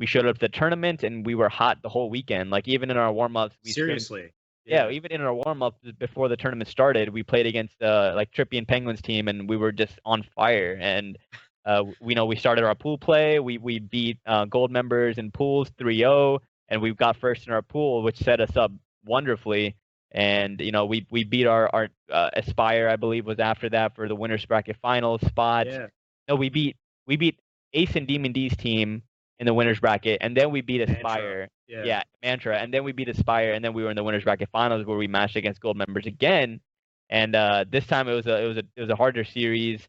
we showed up to the tournament and we were hot the whole weekend. Like even in our warm-ups, Seriously. Yeah, even in our warm-up before the tournament started, we played against like Trippy and Penguins team, and we were just on fire. And we started our pool play. We beat gold members in pools 3-0, and we got first in our pool, which set us up wonderfully. And we beat our Aspire, I believe, was after that for the winners bracket finals spot. Yeah. No, we beat Ace and Demon D's team in the winners bracket, and then we beat Aspire. Yeah, Mantra, and then we beat Aspire, and then we were in the winners bracket finals where we matched against gold members again. And this time it was a harder series.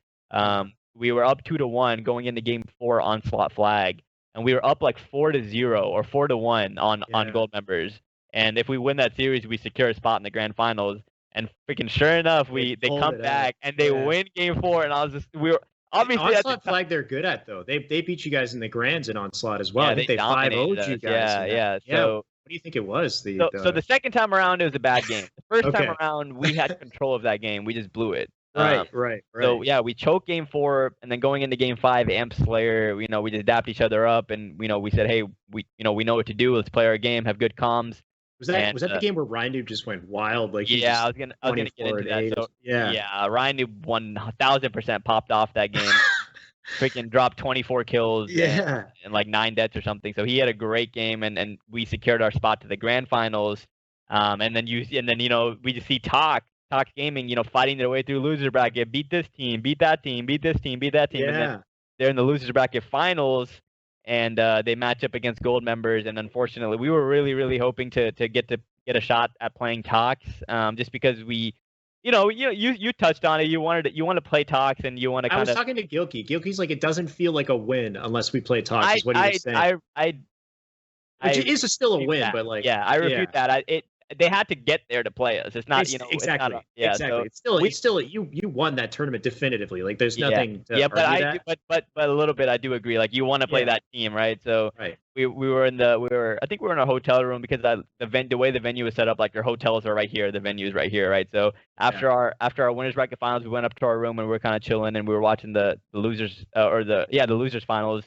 We were up 2-1 going into game 4 on Slot Flag, and we were up like 4-0 or 4-1 on gold members. And if we win that series, we secure a spot in the grand finals. And freaking sure enough, they come back and they win game 4. And I was obviously Onslaught Flag they're good at though. They beat you guys in the grands in Onslaught as well. Yeah, I think they 5-0'd you guys. Yeah. So what do you think it was? So the second time around it was a bad game. The first time around we had control of that game. We just blew it. Right. So yeah, we choked game 4, and then going into game 5, Amp Slayer, we just dapped each other up, and we said, hey, we know what to do. Let's play our game, have good comms. Was that the game where Ryan just went wild? Like I was gonna get into that. So, Ryan 1000% popped off that game. Freaking dropped 24 kills and like 9 deaths or something. So he had a great game, and we secured our spot to the grand finals. And then we just see Talk Gaming, fighting their way through loser bracket, beat this team, beat that team, beat this team, beat that team, and then they're in the losers bracket finals. And they match up against gold members, and unfortunately, we were really, really hoping to get a shot at playing Talks, just because you touched on it. You want to play Talks, and you want to. I was talking to Gilkey. Gilkey's like, it doesn't feel like a win unless we play Talks. Is what he was saying. Which is still a win, but like, I refute that. They had to get there to play us. It's not, exactly. So it's still you won that tournament definitively. Like there's nothing. But a little bit I do agree. Like you want to play that team, right? So we were in our hotel room because the way the venue was set up, like your hotels are right here, the venue is right here, right? So after our winners bracket finals, we went up to our room and we were kind of chilling, and we were watching the losers the losers finals,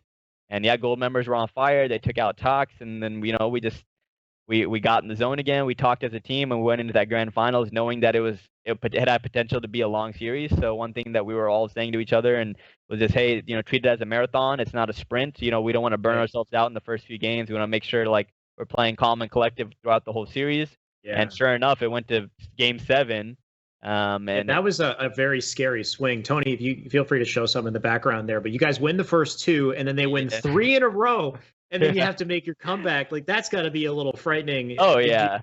and gold members were on fire. They took out Talks, and then we just. We got in the zone again. We talked as a team, and we went into that grand finals knowing that it had potential to be a long series. So one thing that we were all saying to each other and was just, hey, treat it as a marathon. It's not a sprint. We don't want to burn ourselves out in the first few games. We want to make sure like we're playing calm and collective throughout the whole series. Yeah. And sure enough, it went to game 7. And that was a very scary swing. Tony, if you feel free to show some in the background there, but you guys win the first 2, and then they win 3 in a row. And then you have to make your comeback. Like that's got to be a little frightening. Oh yeah,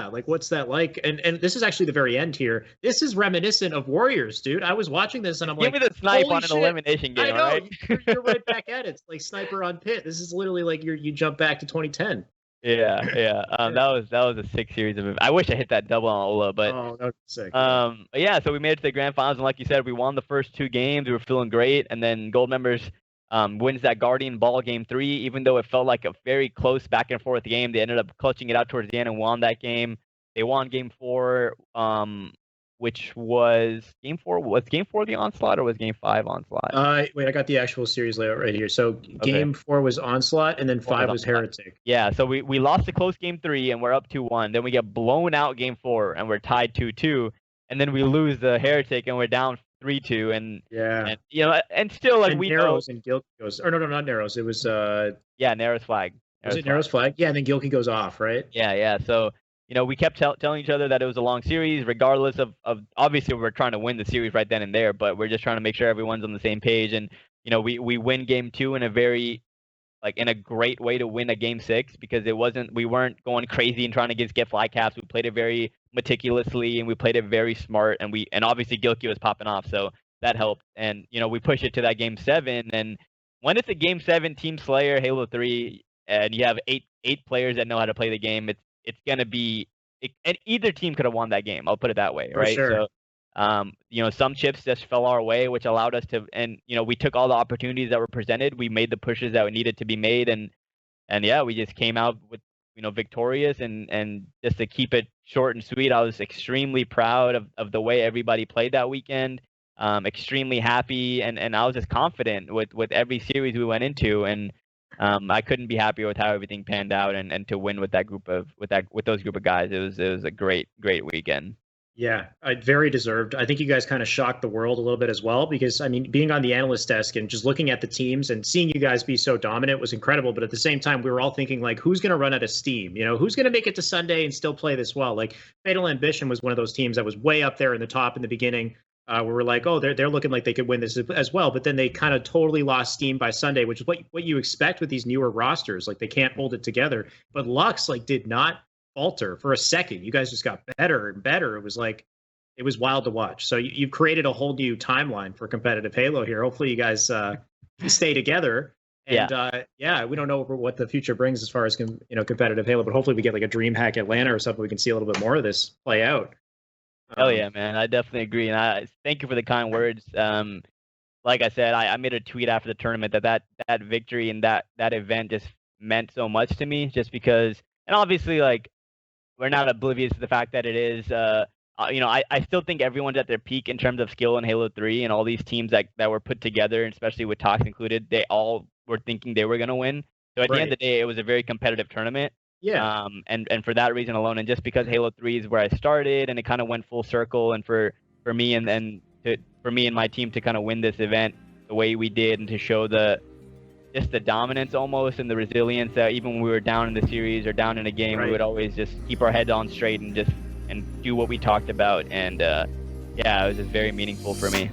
Like what's that like? And this is actually the very end here. This is reminiscent of Warriors, dude. I was watching this and I'm Give like, me the snipe on an elimination game. I know. Right? You're right back at it. It's like Sniper on Pit. This is literally like you jump back to 2010. Yeah. That was a sick series of. I wish I hit that double on Ola, but that was sick. So we made it to the grand finals, and like you said, we won the first 2 games. We were feeling great, and then gold members. Wins that Guardian ball game 3, even though it felt like a very close back and forth game. They ended up clutching it out towards the end and won that game. They won game 4, which was game 4. Was game 4 the Onslaught or was game 5 Onslaught? Wait, I got the actual series layout right here. So game 4 was Onslaught, and then 5 was Heretic. Yeah, so we lost the close game 3, and we're up 2-1. Then we get blown out game 4, and we're tied 2-2. And then we lose the Heretic, and we're down 3-2, and still like we Narrows know. And Gilkey goes, or no, not Narrows. It was Narrows Flag. Was it Narrows Flag? Yeah, and then Gilkey goes off, right? Yeah. So we kept telling each other that it was a long series, regardless of obviously we're trying to win the series right then and there, but we're just trying to make sure everyone's on the same page. And we win game 2 in a great way to win a game 6 because we weren't going crazy and trying to get fly caps. We played it very meticulously and we played it very smart, and obviously Gilkey was popping off, so that helped. And we push it to that game 7, and when it's a game 7 Team Slayer Halo 3 and you have eight players that know how to play the game, it's gonna be and either team could have won that game. I'll put it that way, right? Sure. So some chips just fell our way, which allowed us to, and we took all the opportunities that were presented. We made the pushes that needed to be made, and we just came out with victorious. And just to keep it short and sweet, I was extremely proud of the way everybody played that weekend. Extremely happy, and I was just confident with every series we went into, and I couldn't be happier with how everything panned out, and to win with that group of with those group of guys. It was a great weekend. Yeah, very deserved. I think you guys kind of shocked the world a little bit as well because, I mean, being on the analyst desk and just looking at the teams and seeing you guys be so dominant was incredible. But at the same time, we were all thinking, like, who's going to run out of steam? You know, who's going to make it to Sunday and still play this well? Like, Fatal Ambition was one of those teams that was way up there in the top in the beginning. Where we're like, oh, they're looking like they could win this as well. But then they kind of totally lost steam by Sunday, which is what you expect with these newer rosters. Like, they can't hold it together. But Lux, like, did not falter for a second. You guys just got better and better. It was wild to watch. So you've created a whole new timeline for competitive Halo here. Hopefully you guys stay together. And we don't know what the future brings as far as competitive Halo, but hopefully we get like a DreamHack Atlanta or something. We can see a little bit more of this play out. Hell yeah, man! I definitely agree, and I thank you for the kind words. Like I said, I made a tweet after the tournament that victory and that event just meant so much to me, just because, and obviously like we're not oblivious to the fact that it is. I still think everyone's at their peak in terms of skill in Halo 3, and all these teams that were put together, and especially with Tox included, they all were thinking they were going to win. So at the end of the day, it was a very competitive tournament. Yeah. And for that reason alone, and just because Halo 3 is where I started, and it kind of went full circle, and for me and my team to kind of win this event the way we did, and to show the dominance almost and the resilience that even when we were down in the series or down in a game, we would always just keep our heads on straight and do what we talked about. And it was just very meaningful for me.